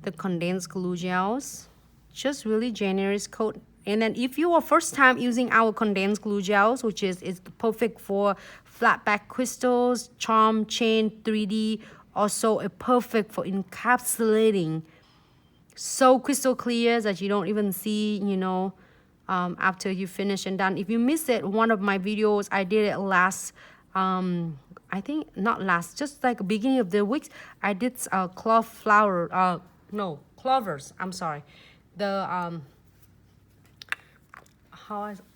the condensed glue gels. Just really generous coat. And then if you are first time using our condensed glue gels, which is perfect for flat back crystals, charm, chain, 3D, also a perfect for encapsulating. So crystal clear that you don't even see, you know, after you finish and done. If you miss it, one of my videos, I did it last, I think not last, just like beginning of the week, I did clovers, I'm sorry. The,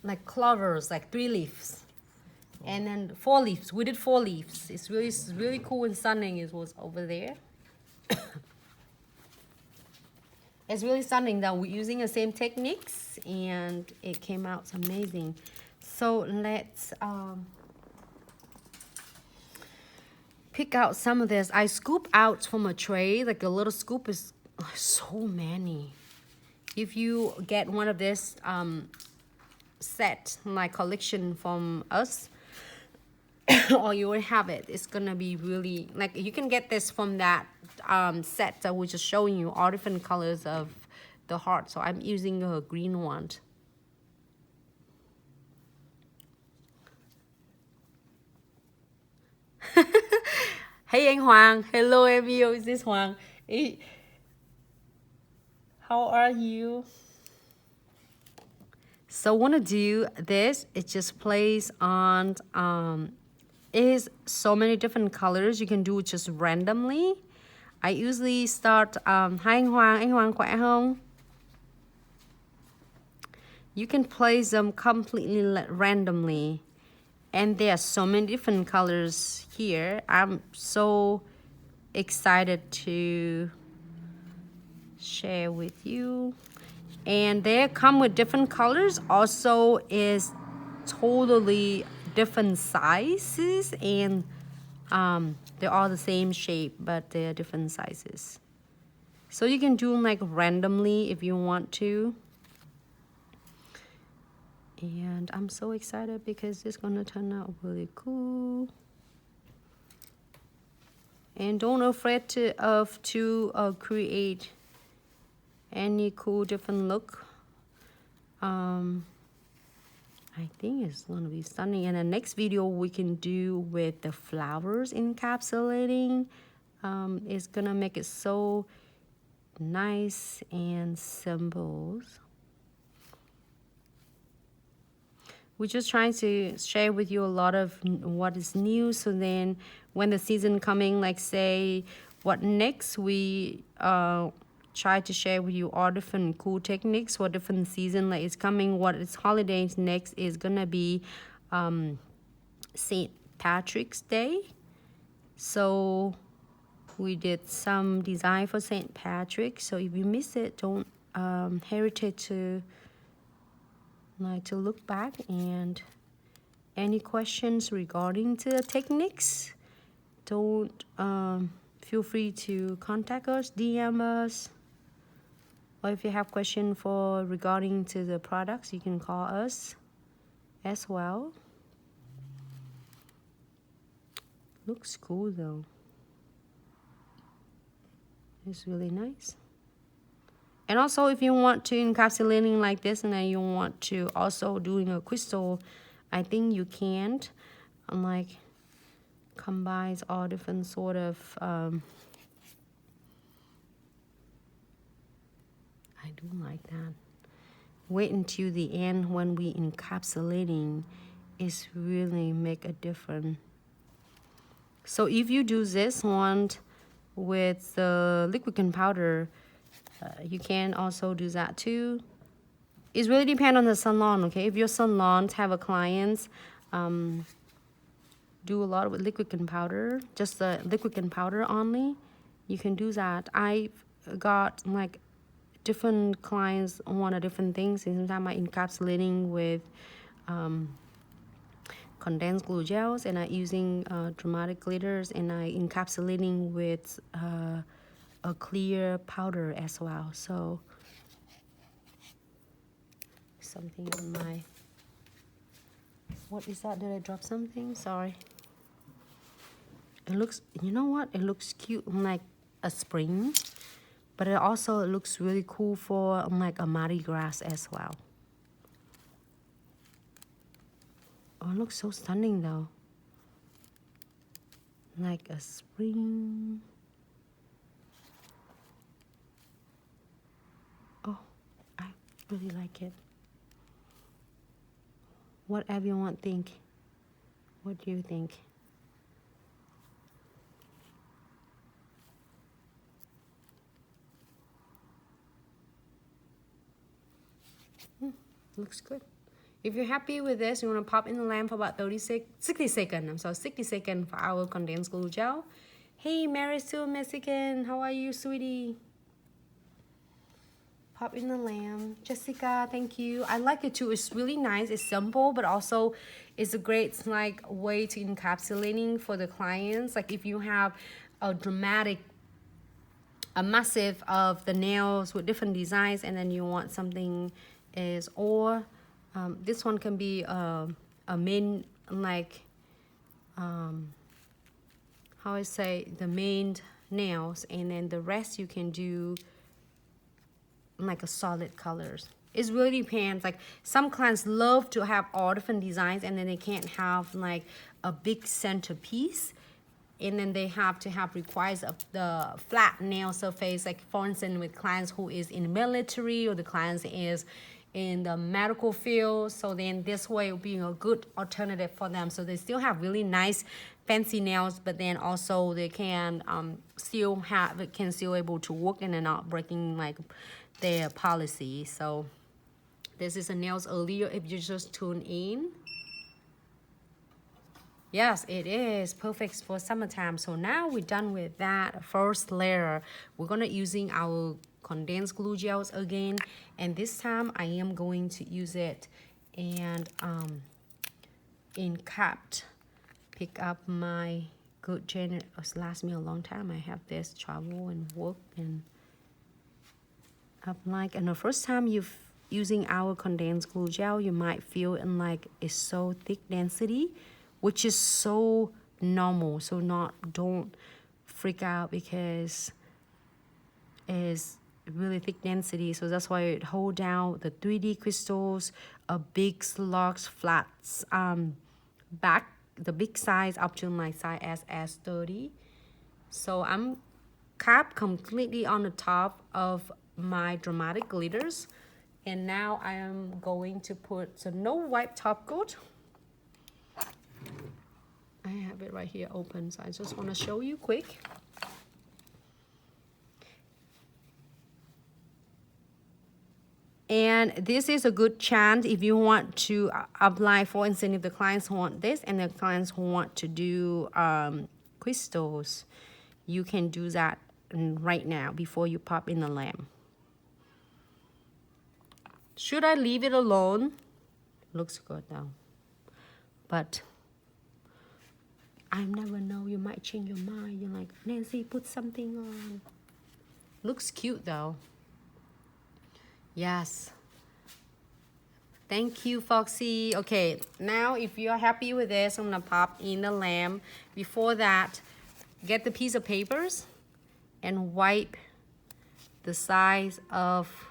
like clovers, like 3 leaves. And then 4 leaves, we did 4 leaves. It's really cool and stunning. It was over there. It's really stunning that we're using the same techniques and it came out amazing. So let's pick out some of this. I scoop out from a tray, like a little scoop is so many. If you get one of this set, like collection from us, or you will have it, it's gonna be really, like you can get this from that set that we're just showing you, all different colors of the heart. So I'm using a green one. Hey anh Hoàng, hello em yêu, is this Hoàng? Hey. How are you? So wanna do this, it just plays on is so many different colors. You can do it just randomly. I usually start hi anh Hoàng khỏe không? You can place them completely randomly. And there are so many different colors here. I'm so excited to share with you. And they come with different colors. Also is totally different sizes, and they're all the same shape, but they're different sizes. So you can do them like randomly if you want to. And I'm so excited because it's gonna turn out really cool. And don't afraid to create any cool different look. I think it's gonna be stunning. And the next video we can do with the flowers encapsulating. It's gonna make it so nice and simple. We're just trying to share with you a lot of what is new. So then when the season coming, like say what next, we try to share with you all different cool techniques for different season like it's coming. What is holidays next is gonna be St. Patrick's Day. So we did some design for St. Patrick. So if you miss it, don't hesitate to look back. And any questions regarding to the techniques, don't feel free to contact us, DM us, or if you have question for regarding to the products, you can call us as well. Looks cool though. It's really nice. And also if you want to encapsulating like this and then you want to also doing a crystal, I think you can. Like combines all different sort of I do like that. Wait until the end when we encapsulating is really make a difference. So if you do this one with the liquid and powder, you can also do that too. It really depends on the salon, okay? If your salons have a clients do a lot with liquid and powder, just the liquid and powder only, you can do that. I've got like different clients want a different things. Sometimes I'm encapsulating with condensed glue gels, and I'm using dramatic glitters, and I encapsulating with a clear powder as well. So something on my, what is that? Did I drop something? Sorry. It looks, you know what? It looks cute, like a spring. but it also looks really cool for like a Mardi Gras as well. Oh, it looks so stunning though. Like a spring. Oh, I really like it. What everyone think? What do you think? Looks good. If you're happy with this, you want to pop in the lamp for about 60 seconds. I'm sorry, 60 seconds for our condensed glue gel. Hey, Mary Sue Mexican, how are you, sweetie? Pop in the lamp. Jessica, thank you. I like it too. It's really nice. It's simple, but also it's a great like way to encapsulating for the clients. Like if you have a dramatic, a massive of the nails with different designs, and then you want something is, or this one can be a main, like how I say, the main nails, and then the rest you can do like a solid colors. It really depends. Like some clients love to have all different designs, and then they can't have like a big centerpiece, and then they have to have requires of the flat nail surface. Like for instance, with clients who is in the military, or the clients is in the medical field, so then this way will be a good alternative for them. So they still have really nice fancy nails, but then also they can still have it, can still able to work, and they're not breaking like their policy. So this is a nails earlier if you just tune in. Yes, it is perfect for summertime. So now we're done with that first layer. We're gonna using our condensed glue gels again, and this time I am going to use it and pick up my good gel. It's last me a long time. I have this travel and work and like, and the first time you've using our condensed glue gel, you might feel in like it's so thick density, which is so normal. So don't freak out, because it's really thick density. So that's why it hold down the 3D crystals, a big slugs, flats, back the big size up to my size SS30. So I'm capped completely on the top of my dramatic glitters, and now I am going to put, so no wipe top coat. I have it right here open, so I just want to show you quick. And this is a good chance if you want to apply, for instance, if the clients want this and the clients want to do crystals, you can do that right now before you pop in the lamp. Should I leave it alone? Looks good though, but I never know, you might change your mind. You're like, Nancy, put something on. Looks cute though. Yes. Thank you, Foxy. Okay, now if you're happy with this, I'm gonna pop in the lamp. Before that, get the piece of papers and wipe the size of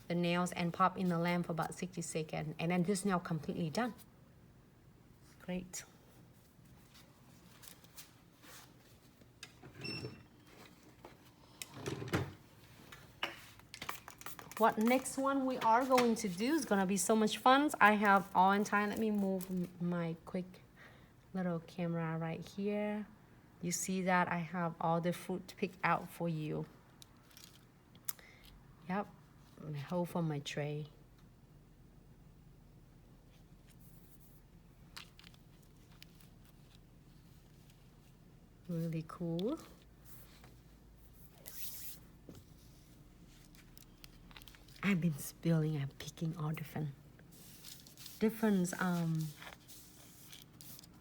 the nails and pop in the lamp for about 60 seconds. And then this nail completely done. Great. What next one we are going to do is gonna be so much fun. I have all in time. Let me move my quick little camera right here. You see that I have all the fruit picked out for you. Yep, I hold from my tray. Really cool. I've been spilling and picking all different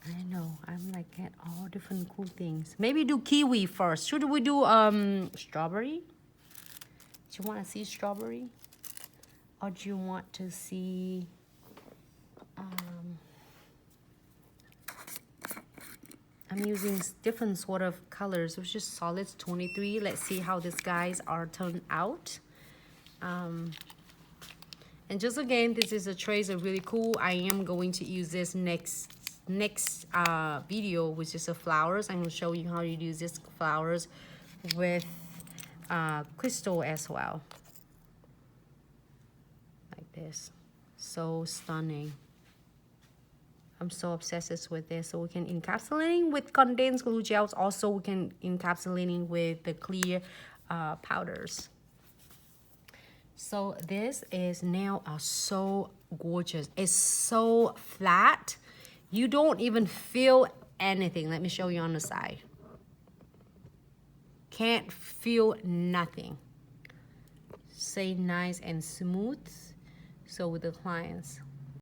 I know, I'm like at all different cool things. Maybe do kiwi first. Should we do strawberry? Do you want to see strawberry? Or do you want to see I'm using different sort of colors, which is solids 23. Let's see how these guys are turned out. And just again, this is a tracer, really cool. I am going to use this next video, which is the flowers. I'm going to show you how you use this flowers with crystal as well, like this. So stunning. I'm so obsessed with this. So we can encapsulating with condensed glue gels. Also, we can encapsulating with the clear powders. So this is now so gorgeous. It's so flat. You don't even feel anything. Let me show you on the side. Can't feel nothing. Stay nice and smooth. So with the clients.